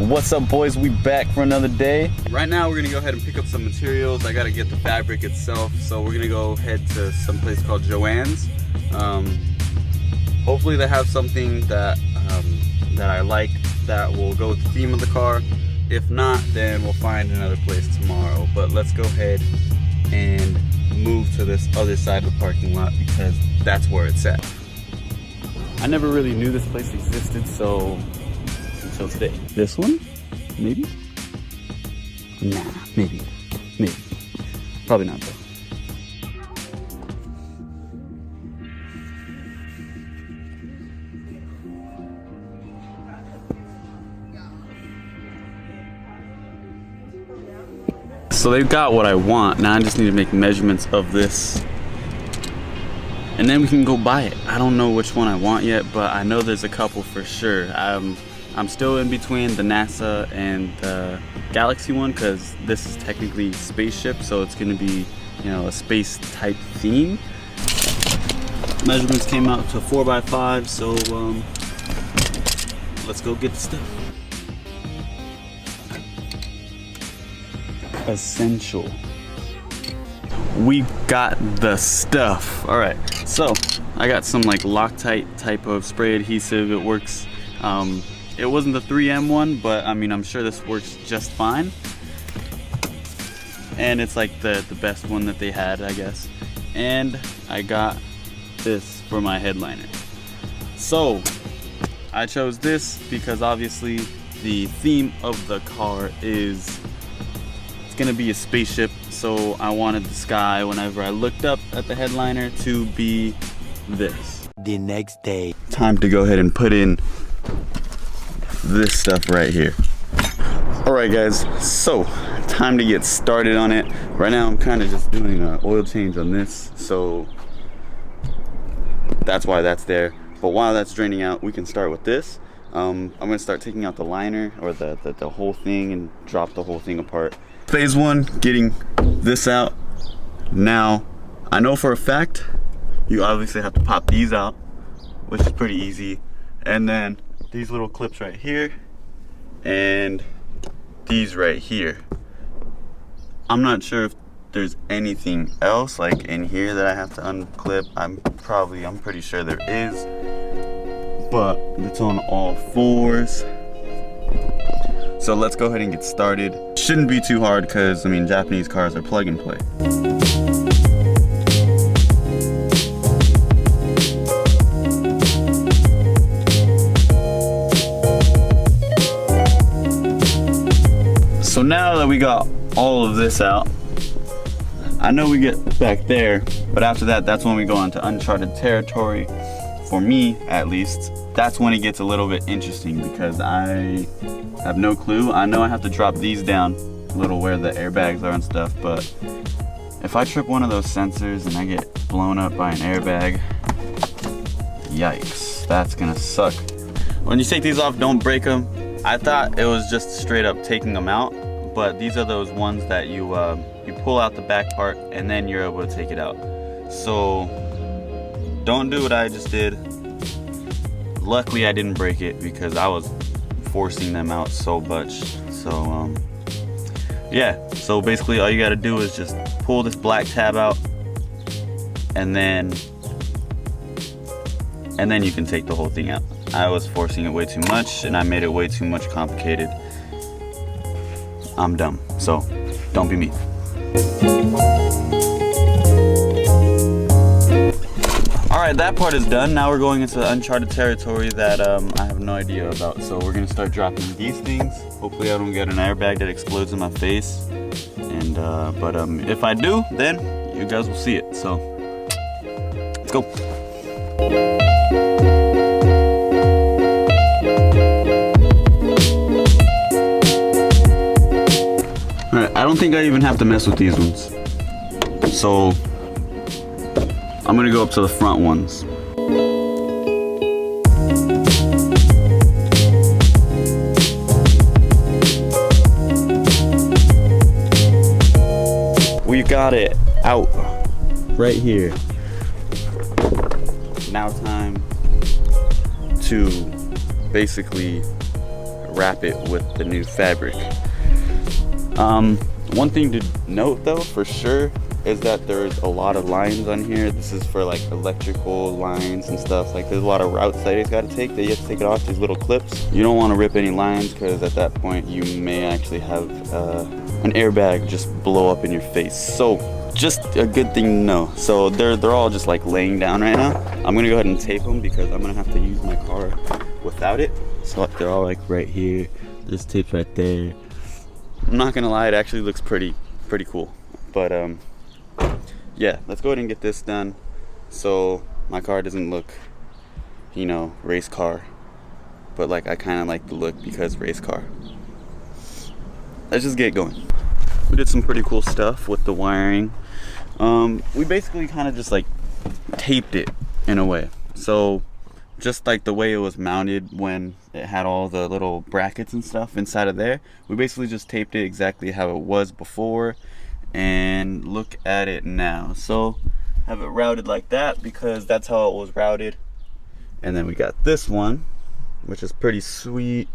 What's up, boys? We back for another day. Right now we're gonna go ahead and pick up some materials. I gotta get the fabric itself, so we're gonna go head to some place called Joann's. Hopefully they have something that that I like that will go with the theme of the car. If not, then we'll find another place tomorrow. But let's go ahead and move to this other side of the parking lot because that's where it's at. I never really knew this place existed, so until today. This one? Maybe? Nah, maybe. Maybe. Probably not though. So they've got what I want. Now I just need to make measurements of this and then we can go buy it. I don't know which one I want yet, but I know there's a couple for sure. I'm still in between the NASA and the Galaxy one because this is technically spaceship, so it's gonna be, you know, a space type theme. Measurements came out to 4x5, so let's go get the stuff. Essential. We got the stuff. All right, so I got some like Loctite type of spray adhesive. It works. It wasn't the 3M one, but I mean, I'm sure this works just fine. And it's like the best one that they had, I guess. And I got this for my headliner. So I chose this because obviously the theme of the car is gonna be a spaceship, so I wanted the sky whenever I looked up at the headliner to be this. The next day. Time to go ahead and put in this stuff right here. All right guys, so time to get started on it. Right now I'm kind of just doing an oil change on this, so that's why that's there. But while that's draining out, we can start with this. I'm gonna start taking out the liner or the whole thing and drop the whole thing apart. Phase one, getting this out. Now, I know for a fact, you obviously have to pop these out, which is pretty easy. And then these little clips right here, and these right here. I'm not sure if there's anything else like in here that I have to unclip. I'm pretty sure there is, but it's on all fours. So let's go ahead and get started. Shouldn't be too hard because, I mean, Japanese cars are plug and play. So now that we got all of this out, I know we get back there, but after that, that's when we go into uncharted territory. For me, at least, that's when it gets a little bit interesting because I have no clue. I know I have to drop these down a little where the airbags are and stuff, but if I trip one of those sensors and I get blown up by an airbag, yikes, that's gonna suck. When you take these off, don't break them. I thought it was just straight up taking them out, but these are those ones that you pull out the back part and then you're able to take it out. So don't do what I just did. Luckily I didn't break it because I was forcing them out so much. So yeah, so basically all you got to do is just pull this black tab out and then you can take the whole thing out. I was forcing it way too much and I made it way too much complicated. I'm dumb, so don't be me. Alright, that part is done. Now we're going into uncharted territory that I have no idea about. So we're gonna start dropping these things. Hopefully I don't get an airbag that explodes in my face. And but if I do, then you guys will see it. So let's go. Alright, I don't think I even have to mess with these ones. So I'm gonna go up to the front ones. We got it out right here. Now time to basically wrap it with the new fabric. One thing to note though, for sure, is that there's a lot of lines on here. This is for like electrical lines and stuff. Like there's a lot of routes that it's got to take that you have to take it off, these little clips. You don't want to rip any lines, because at that point you may actually have an airbag just blow up in your face. So just a good thing to know. So they're all just like laying down right now. I'm gonna go ahead and tape them because I'm gonna have to use my car without it. So they're all like right here. There's tape right there. I'm not gonna lie, it actually looks pretty cool. But yeah, let's go ahead and get this done so my car doesn't look, you know, race car, but like I kind of like the look because race car. Let's just get going. We did some pretty cool stuff with the wiring. We basically kind of just like taped it in a way. So just like the way it was mounted when it had all the little brackets and stuff inside of there, we basically just taped it exactly how it was before. And look at it now. So have it routed like that because that's how it was routed. And then we got this one, which is pretty sweet.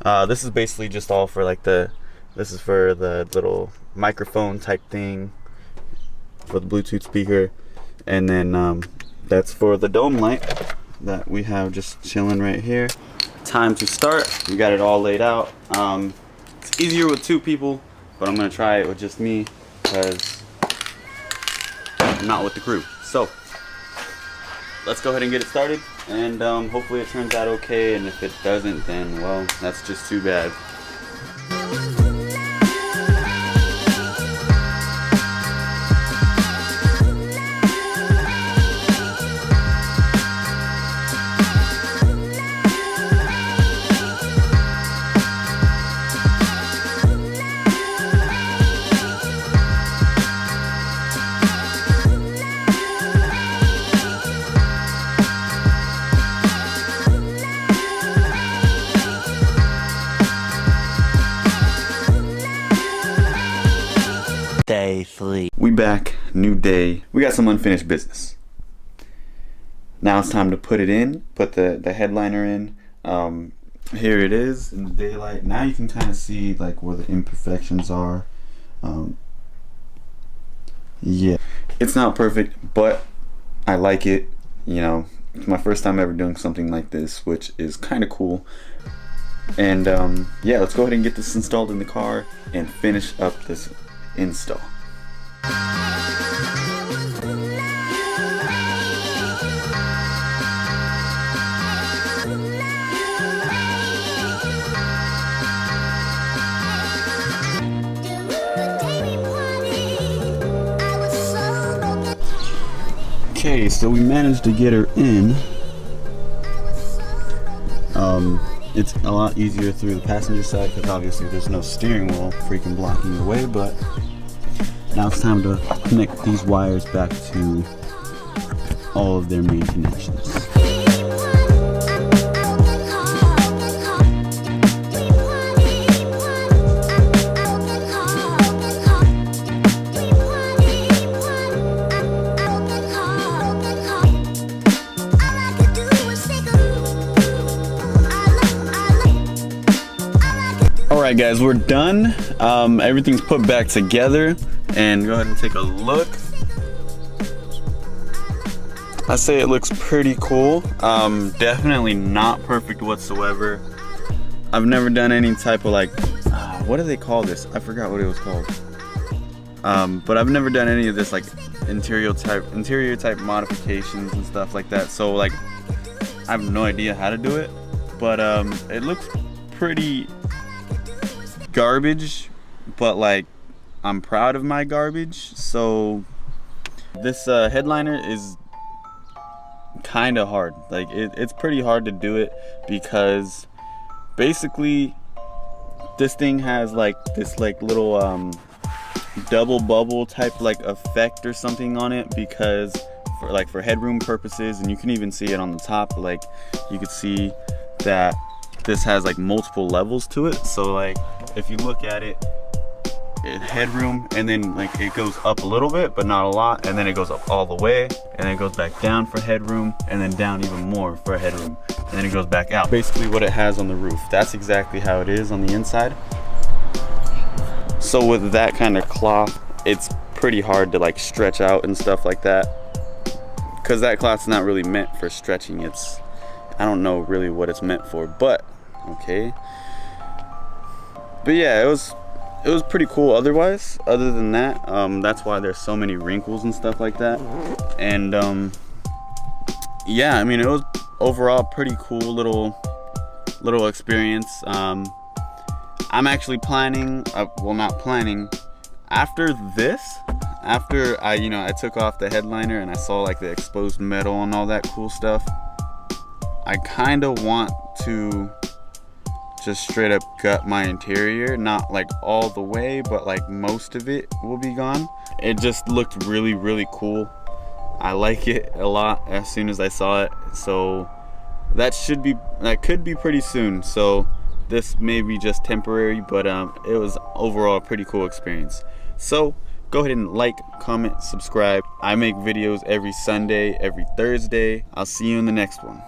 This is basically just all for like this is for the little microphone type thing for the Bluetooth speaker. And then that's for the dome light that we have just chilling right here. Time to start. We got it all laid out. It's easier with 2 people, but I'm gonna try it with just me because I'm not with the crew. So let's go ahead and get it started, and hopefully it turns out okay, and if it doesn't, then well, that's just too bad. Day 3. We back, new day. We got some unfinished business. Now it's time to put it in, put the headliner in. Here it is in the daylight. Now you can kind of see like where the imperfections are. Yeah, it's not perfect, but I like it. You know, it's my first time ever doing something like this, which is kind of cool. And yeah, let's go ahead and get this installed in the car and finish up this install. Okay, so we managed to get her in. It's a lot easier through the passenger side because obviously there's no steering wheel freaking blocking the way, but now it's time to connect these wires back to all of their main connections. Alright guys, we're done. Everything's put back together, and go ahead and take a look. I say it looks pretty cool. Definitely not perfect whatsoever. I've never done any type of like, what do they call this? I forgot what it was called. But I've never done any of this like interior type modifications and stuff like that. So like, I have no idea how to do it, but it looks pretty garbage, but like I'm proud of my garbage. So this headliner is kind of hard. Like it's pretty hard to do it because basically this thing has like this like little double bubble type like effect or something on it, because for headroom purposes, and you can even see it on the top. Like you could see that this has like multiple levels to it. So like if you look at it, headroom, and then like it goes up a little bit but not a lot, and then it goes up all the way, and then it goes back down for headroom, and then down even more for headroom. and then it goes back out. Basically what it has on the roof, that's exactly how it is on the inside. So with that kind of cloth, it's pretty hard to like stretch out and stuff like that, because that cloth's not really meant for stretching. It's, I don't know really what it's meant for, but okay. But yeah, it was pretty cool otherwise. Other than that, that's why there's so many wrinkles and stuff like that. And yeah, I mean, it was overall pretty cool little experience. I'm actually planning, well, not planning, after this, after I took off the headliner and I saw like the exposed metal and all that cool stuff, I kind of want to just straight up gut my interior. Not like all the way, but like most of it will be gone. It just looked really, really cool. I like it a lot as soon as I saw it. So that could be pretty soon. So this may be just temporary, but it was overall a pretty cool experience. So go ahead and like, comment, subscribe. I make videos every Sunday, every Thursday. I'll see you in the next one.